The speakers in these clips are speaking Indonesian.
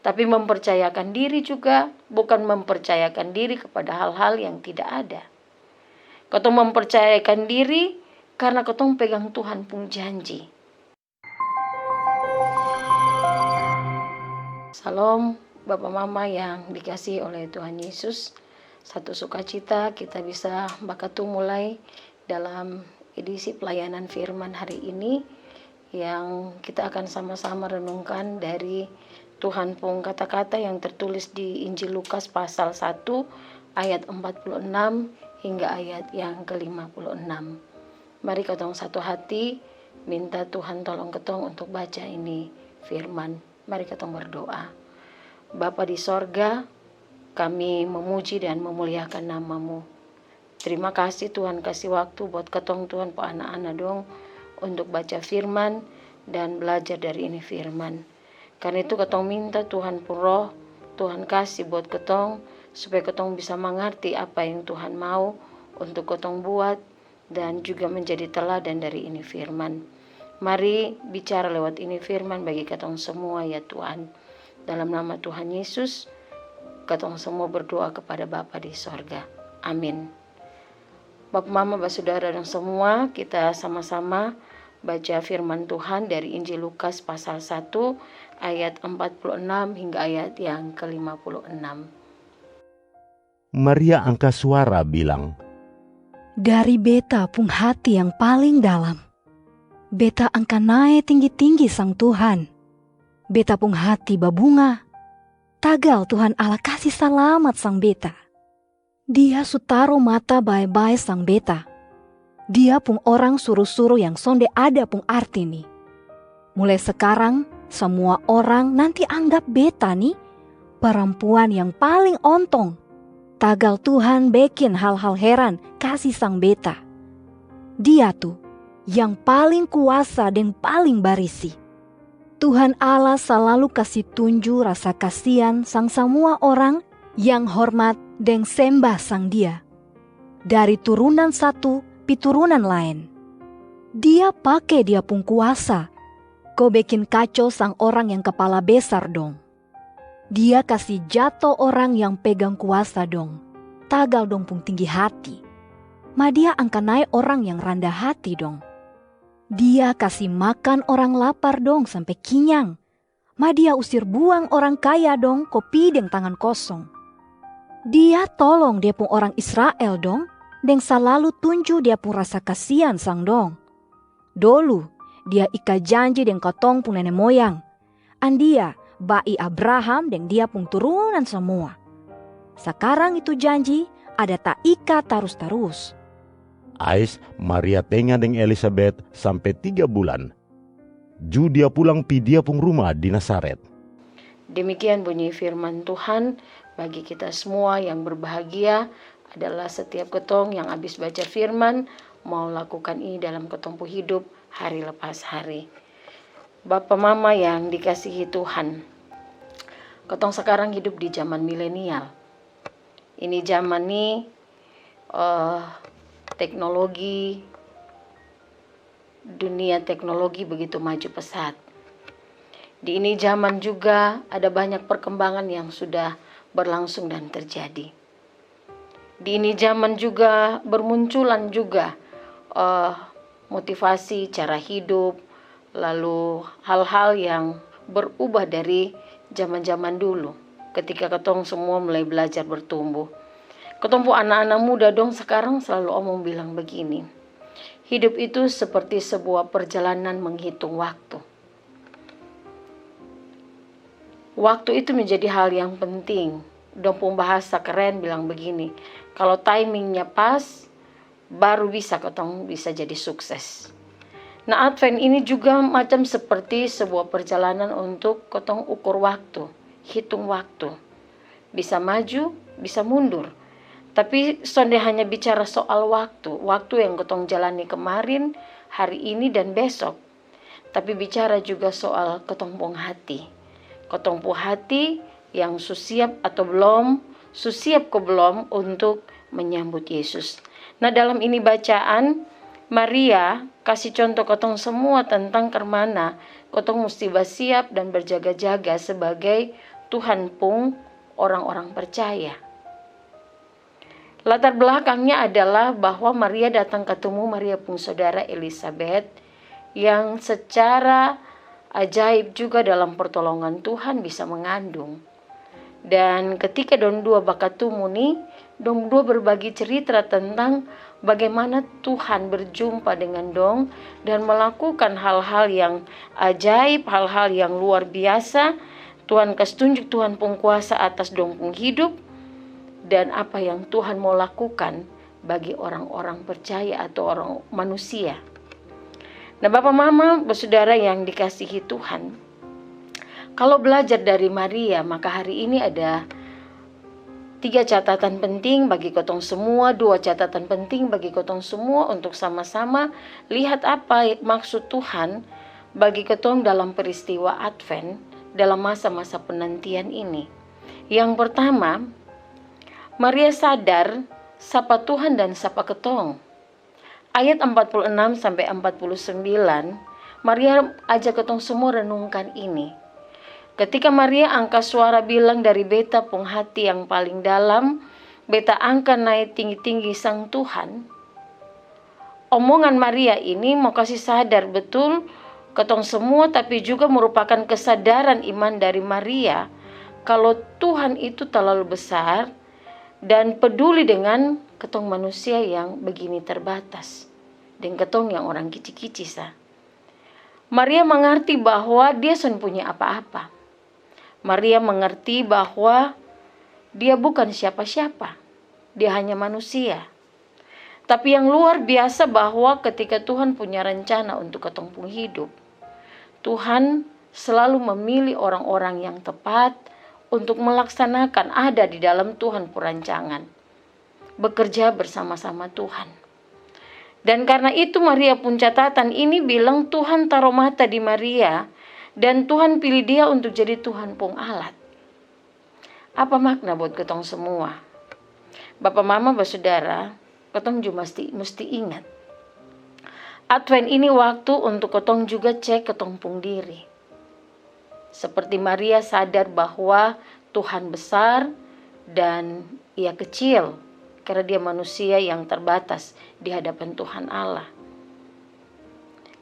Tapi mempercayakan diri juga bukan mempercayakan diri kepada hal-hal yang tidak ada. Ketong mempercayakan diri karena ketong pegang Tuhan pun janji. Salam Bapak Mama yang dikasihi oleh Tuhan Yesus. Satu sukacita kita bisa bakatu mulai dalam edisi pelayanan firman hari ini, yang kita akan sama-sama renungkan dari Tuhan pun kata-kata yang tertulis di Injil Lukas pasal 1 ayat 46 hingga ayat yang ke-56. Mari ketong satu hati minta Tuhan tolong ketong untuk baca ini firman. Mari ketong berdoa. Bapa di sorga, kami memuji dan memuliakan nama-Mu. Terima kasih Tuhan kasih waktu buat ketong Tuhan po anak-anak dong untuk baca firman dan belajar dari ini firman. Karena itu ketong minta Tuhan pun roh, Tuhan kasih buat ketong supaya ketong bisa mengerti apa yang Tuhan mau untuk ketong buat dan juga menjadi teladan dari ini firman. Mari bicara lewat ini firman bagi ketong semua ya Tuhan. Dalam nama Tuhan Yesus, ketong semua berdoa kepada Bapa di sorga. Amin. Bapak, Mama, Saudara dan semua, kita sama-sama baca firman Tuhan dari Injil Lukas pasal 1 ayat 46 hingga ayat yang ke-56. Maria angkat suara bilang, "Dari beta pung hati yang paling dalam, beta angkat naik tinggi-tinggi sang Tuhan. Beta pung hati babunga, tagal Tuhan Allah kasih selamat sang beta. Dia sutaro mata bae-bae sang beta. Dia pung orang suruh-suruh yang sonde ada pung arti nih. Mulai sekarang, semua orang nanti anggap beta nih perempuan yang paling ontong. Tagal Tuhan bikin hal-hal heran kasih sang beta. Dia tuh yang paling kuasa dan paling barisi. Tuhan Allah selalu kasih tunjuk rasa kasihan sang semua orang yang hormat dan sembah sang dia. Dari turunan satu piturunan lain. Dia pakai dia pun kuasa. Kau bikin kacau sang orang yang kepala besar dong. Dia kasih jatuh orang yang pegang kuasa dong. Tagal dong pun tinggi hati. Ma dia angkat naik orang yang rendah hati dong. Dia kasih makan orang lapar dong sampai kenyang. Ma dia usir buang orang kaya dong kopi dengan tangan kosong. Dia tolong dia pun orang Israel dong. Dan selalu tunjuk dia pun rasa kasihan sang dong. Dulu dia ika janji dengan kotong pun nenek moyang. Andia bai Abraham dan dia pun turunan semua. Sekarang itu janji ada tak ika terus-terus. Ais Maria tengah dengan Elizabeth sampai 3 bulan. Ju dia pulang pi dia pun rumah di Nazaret. Demikian bunyi firman Tuhan bagi kita semua yang berbahagia adalah setiap ketong yang habis baca firman mau lakukan ini dalam ketong hidup hari lepas hari. Bapak Mama yang dikasihi Tuhan, ketong sekarang hidup di zaman milenial. Ini zaman nih teknologi, dunia teknologi begitu maju pesat. Di ini zaman juga ada banyak perkembangan yang sudah berlangsung dan terjadi. Di ini zaman juga bermunculan juga motivasi cara hidup, lalu hal-hal yang berubah dari zaman-zaman dulu ketika ketong semua mulai belajar bertumbuh. Ketong anak-anak muda dong sekarang selalu omong bilang begini, hidup itu seperti sebuah perjalanan menghitung waktu. Waktu itu menjadi hal yang penting. Dong pun bahasa keren bilang begini, kalau timingnya pas, baru bisa ketong bisa jadi sukses. Nah, Advent ini juga macam seperti sebuah perjalanan untuk ketong ukur waktu, hitung waktu. Bisa maju, bisa mundur. Tapi sonde hanya bicara soal waktu yang ketong jalani kemarin, hari ini dan besok. Tapi bicara juga soal ketong pung hati. Ketong pung hati yang susiap atau belum, susiap ke belum untuk menyambut Yesus. Nah, dalam ini bacaan Maria kasih contoh ketong semua tentang kemana ketong mesti bersiap dan berjaga-jaga sebagai Tuhan pun orang-orang percaya. Latar belakangnya adalah bahwa Maria datang ketemu Maria pun saudara Elisabeth yang secara ajaib juga dalam pertolongan Tuhan bisa mengandung. Dan ketika dong dua bakatumu nih, dong dua berbagi cerita tentang bagaimana Tuhan berjumpa dengan dong dan melakukan hal-hal yang ajaib, hal-hal yang luar biasa. Tuhan kasih tunjuk Tuhan pun kuasa atas dong pun hidup dan apa yang Tuhan mau lakukan bagi orang-orang percaya atau orang manusia. Nah, Bapak Mama, Saudara yang dikasihi Tuhan, kalau belajar dari Maria, maka hari ini ada 3 catatan penting bagi kotong semua, 2 catatan penting bagi kotong semua untuk sama-sama lihat apa maksud Tuhan bagi kotong dalam peristiwa Advent dalam masa-masa penantian ini. Yang pertama, Maria sadar sapa Tuhan dan sapa ketong. Ayat 46 sampai 49, Maria ajak ketong semua renungkan ini. Ketika Maria angkat suara bilang dari beta pung hati yang paling dalam, beta angkat naik tinggi-tinggi sang Tuhan. Omongan Maria ini mau kasih sadar betul ketong semua, tapi juga merupakan kesadaran iman dari Maria kalau Tuhan itu terlalu besar dan peduli dengan ketong manusia yang begini terbatas dan ketong yang orang kici-kici sah. Maria mengerti bahwa dia sun punya apa-apa. Maria mengerti bahwa dia bukan siapa-siapa. Dia hanya manusia. Tapi yang luar biasa bahwa ketika Tuhan punya rencana untuk ketong pun hidup, Tuhan selalu memilih orang-orang yang tepat untuk melaksanakan ada di dalam Tuhan perancangan. Bekerja bersama-sama Tuhan. Dan karena itu Maria pun catatan ini bilang Tuhan taruh mata di Maria dan Tuhan pilih dia untuk jadi Tuhan pun alat. Apa makna buat ketong semua? Bapak Mama Saudara, ketong juga mesti ingat. Advent ini waktu untuk ketong juga cek ketong pun diri. Seperti Maria sadar bahwa Tuhan besar dan ia kecil karena dia manusia yang terbatas di hadapan Tuhan Allah.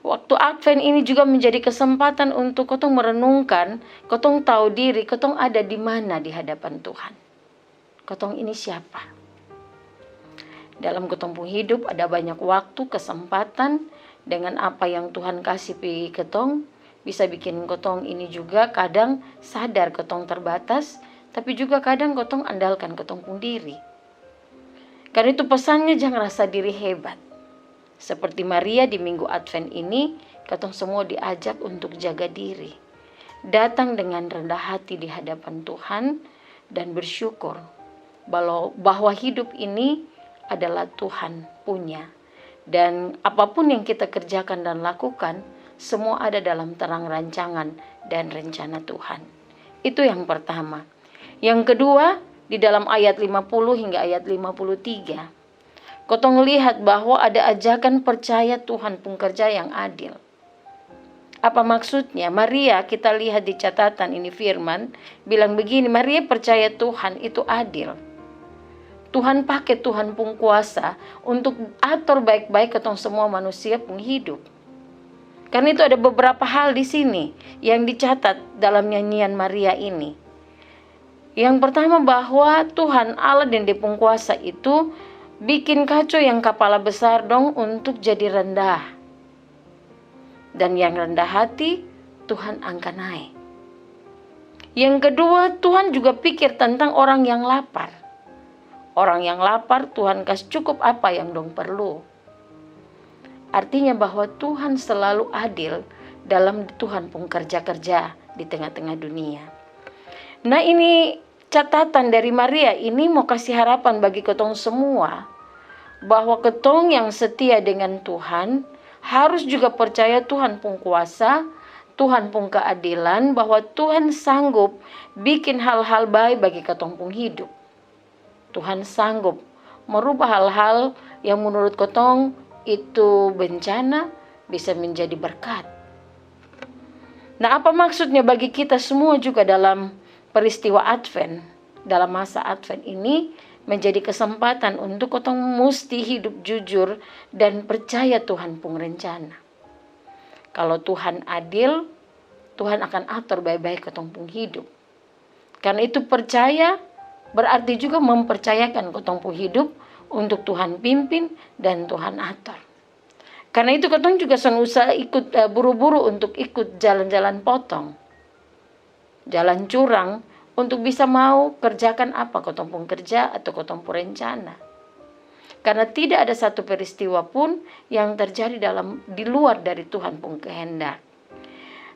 Waktu Advent ini juga menjadi kesempatan untuk ketong merenungkan, ketong tahu diri, ketong ada di mana di hadapan Tuhan. Ketong ini siapa? Dalam ketong pun hidup ada banyak waktu, kesempatan dengan apa yang Tuhan kasih pi ketong, bisa bikin ketong ini juga kadang sadar ketong terbatas, tapi juga kadang ketong andalkan ketong pun diri. Karena itu pesannya jangan rasa diri hebat. Seperti Maria di minggu Advent ini, ketong semua diajak untuk jaga diri. Datang dengan rendah hati di hadapan Tuhan dan bersyukur bahwa hidup ini adalah Tuhan punya. Dan apapun yang kita kerjakan dan lakukan, semua ada dalam terang rancangan dan rencana Tuhan. Itu yang pertama. Yang kedua, di dalam ayat 50 hingga ayat 53. Kotong lihat bahwa ada ajakan percaya Tuhan pun kerja yang adil. Apa maksudnya? Maria, kita lihat di catatan ini firman, bilang begini, Maria percaya Tuhan itu adil. Tuhan pakai Tuhan pun kuasa untuk atur baik-baik ketong semua manusia pun hidup. Karena itu ada beberapa hal di sini yang dicatat dalam nyanyian Maria ini. Yang pertama bahwa Tuhan Allah dan Dia pun kuasa itu bikin kacau yang kepala besar dong untuk jadi rendah. Dan yang rendah hati, Tuhan angkat naik. Yang kedua, Tuhan juga pikir tentang orang yang lapar. Orang yang lapar, Tuhan kasih cukup apa yang dong perlu. Artinya bahwa Tuhan selalu adil dalam Tuhan pun kerja-kerja di tengah-tengah dunia. Nah, ini catatan dari Maria ini mau kasih harapan bagi ketong semua bahwa ketong yang setia dengan Tuhan harus juga percaya Tuhan pun kuasa, Tuhan pun keadilan, bahwa Tuhan sanggup bikin hal-hal baik bagi ketong pun hidup. Tuhan sanggup merubah hal-hal yang menurut ketong itu bencana bisa menjadi berkat. Nah, apa maksudnya bagi kita semua juga dalam peristiwa Advent, dalam masa Advent ini menjadi kesempatan untuk kotong mesti hidup jujur dan percaya Tuhan pun rencana. Kalau Tuhan adil, Tuhan akan atur baik-baik kotong pun hidup. Karena itu percaya berarti juga mempercayakan kotong pun hidup untuk Tuhan pimpin dan Tuhan atur. Karena itu kotong juga usah ikut buru-buru untuk ikut jalan-jalan potong, jalan curang, untuk bisa mau kerjakan apa kotong pun kerja atau kotong pun rencana. Karena tidak ada satu peristiwa pun yang terjadi di luar dari Tuhan pun kehendak.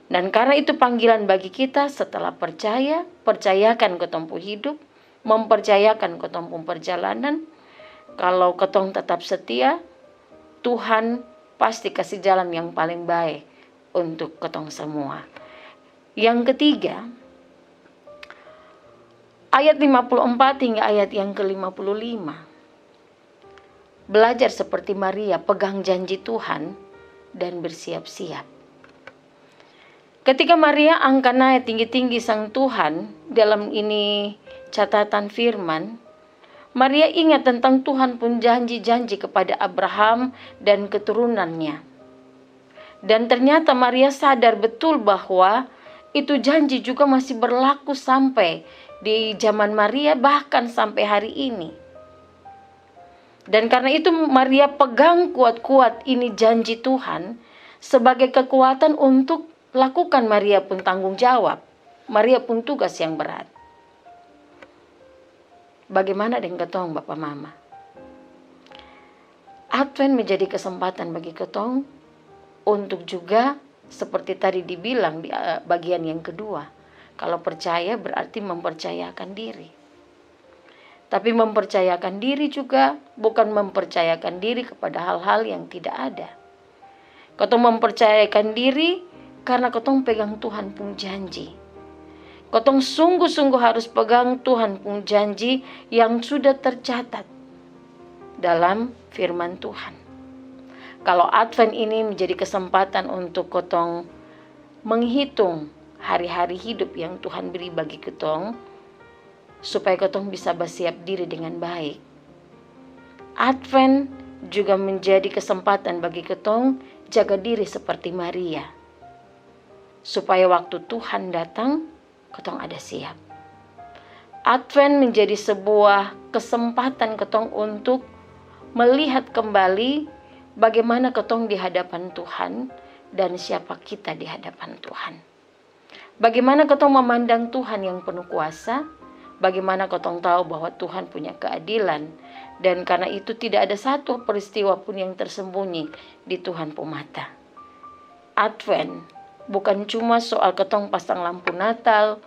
Dan karena itu panggilan bagi kita setelah percaya, percayakan kotong pun hidup, mempercayakan kotong pun perjalanan. Kalau kotong tetap setia, Tuhan pasti kasih jalan yang paling baik untuk kotong semua. Yang ketiga, ayat 54 hingga ayat yang ke-55. Belajar seperti Maria, pegang janji Tuhan dan bersiap-siap. Ketika Maria angkat naik tinggi-tinggi Sang Tuhan, dalam ini catatan firman, Maria ingat tentang Tuhan pun janji-janji kepada Abraham dan keturunannya. Dan ternyata Maria sadar betul bahwa itu janji juga masih berlaku sampai di zaman Maria, bahkan sampai hari ini. Dan karena itu Maria pegang kuat-kuat ini janji Tuhan sebagai kekuatan untuk lakukan Maria pun tanggung jawab. Maria pun tugas yang berat. Bagaimana dengan ketong Bapak Mama? Advent menjadi kesempatan bagi ketong untuk juga seperti tadi dibilang di bagian yang kedua. Kalau percaya berarti mempercayakan diri. Tapi mempercayakan diri juga bukan mempercayakan diri kepada hal-hal yang tidak ada. Ketong mempercayakan diri karena ketong pegang Tuhan pun janji. Ketong sungguh-sungguh harus pegang Tuhan pun janji yang sudah tercatat dalam firman Tuhan. Kalau Advent ini menjadi kesempatan untuk ketong menghitung hari-hari hidup yang Tuhan beri bagi ketong, supaya ketong bisa bersiap diri dengan baik. Advent juga menjadi kesempatan bagi ketong jaga diri seperti Maria, supaya waktu Tuhan datang, ketong ada siap. Advent menjadi sebuah kesempatan ketong untuk melihat kembali bagaimana ketong di hadapan Tuhan dan siapa kita di hadapan Tuhan. Bagaimana ketong memandang Tuhan yang penuh kuasa, bagaimana ketong tahu bahwa Tuhan punya keadilan, dan karena itu tidak ada satu peristiwa pun yang tersembunyi di Tuhan pun mata. Advent bukan cuma soal ketong pasang lampu Natal,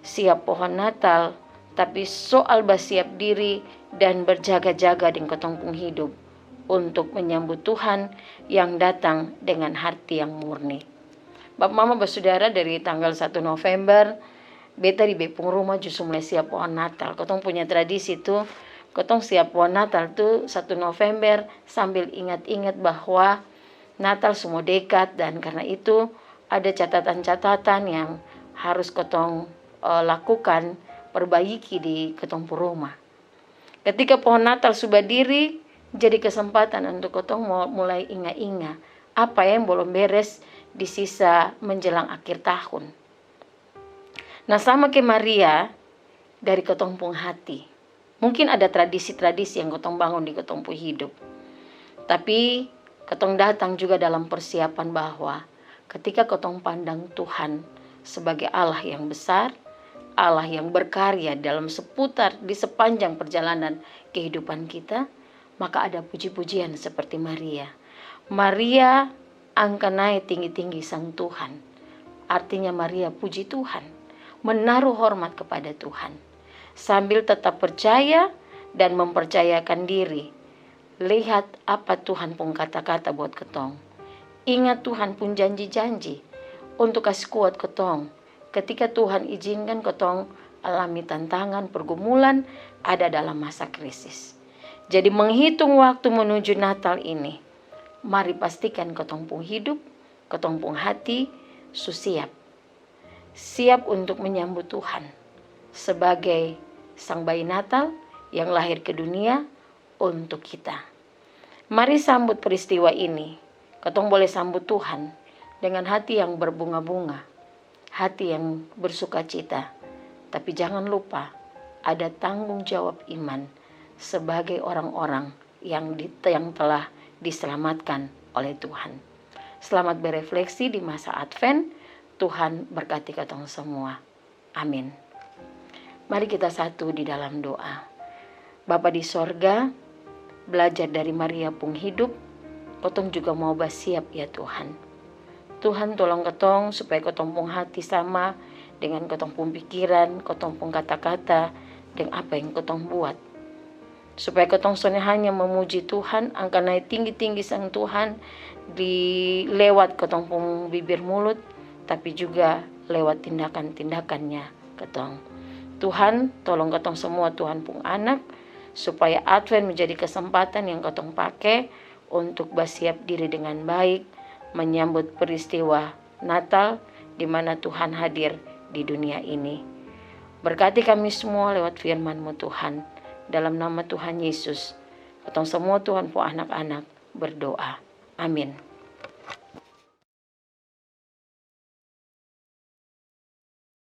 siap pohon Natal, tapi soal bersiap diri dan berjaga-jaga dengan ketong pun hidup untuk menyambut Tuhan yang datang dengan hati yang murni. Bapak Mama bersaudara, dari tanggal 1 November, beta di bepung rumah justru mulai siap pohon Natal. Ketong punya tradisi tuh, ketong siap pohon Natal tuh 1 November sambil ingat-ingat bahwa Natal semua dekat, dan karena itu ada catatan-catatan yang harus ketong lakukan, perbaiki di ketong rumah. Ketika pohon Natal sudah diri, jadi kesempatan untuk ketong mulai ingat-ingat apa yang belum beres di sisa menjelang akhir tahun. Nah, sama ke Maria, dari ketong pun hati. Mungkin ada tradisi-tradisi yang ketong bangun di ketong pun hidup. Tapi ketong datang juga dalam persiapan bahwa ketika ketong pandang Tuhan sebagai Allah yang besar, Allah yang berkarya dalam di sepanjang perjalanan kehidupan kita, maka ada puji-pujian seperti Maria. Maria angkat naik tinggi-tinggi Sang Tuhan. Artinya Maria puji Tuhan, menaruh hormat kepada Tuhan, sambil tetap percaya dan mempercayakan diri. Lihat apa Tuhan pun kata-kata buat ketong. Ingat Tuhan pun janji-janji untuk kasih kuat ketong. Ketika Tuhan izinkan ketong alami tantangan, pergumulan, ada dalam masa krisis. Jadi menghitung waktu menuju Natal ini, mari pastikan ketong pun hidup, ketong pun hati, siap untuk menyambut Tuhan. sebagai Sang Bayi Natal yang lahir ke dunia untuk kita. Mari sambut peristiwa ini. Ketong boleh sambut Tuhan dengan hati yang berbunga-bunga, hati yang bersukacita. Tapi jangan lupa ada tanggung jawab iman sebagai orang-orang yang telah diselamatkan oleh Tuhan. Selamat berefleksi di masa Advent. Tuhan berkati ketong semua. Amin. Mari kita satu di dalam doa. Bapa di sorga, belajar dari Maria Pung hidup, ketong juga mau bersiap ya Tuhan. Tuhan tolong ketong supaya ketong pung hati sama dengan ketong pung pikiran, ketong pung kata-kata, dengan apa yang ketong buat. Supaya ketong soalnya hanya memuji Tuhan, angkat naik tinggi-tinggi Sang Tuhan, lewat ketong pung bibir mulut, tapi juga lewat tindakan-tindakannya ketong. Tuhan, tolong ketong semua Tuhan pung anak, supaya Advent menjadi kesempatan yang ketong pakai untuk bersiap diri dengan baik, menyambut peristiwa Natal di mana Tuhan hadir di dunia ini. Berkati kami semua lewat firman-Mu Tuhan, dalam nama Tuhan Yesus. Ketong semua Tuhan pun anak-anak berdoa. Amin.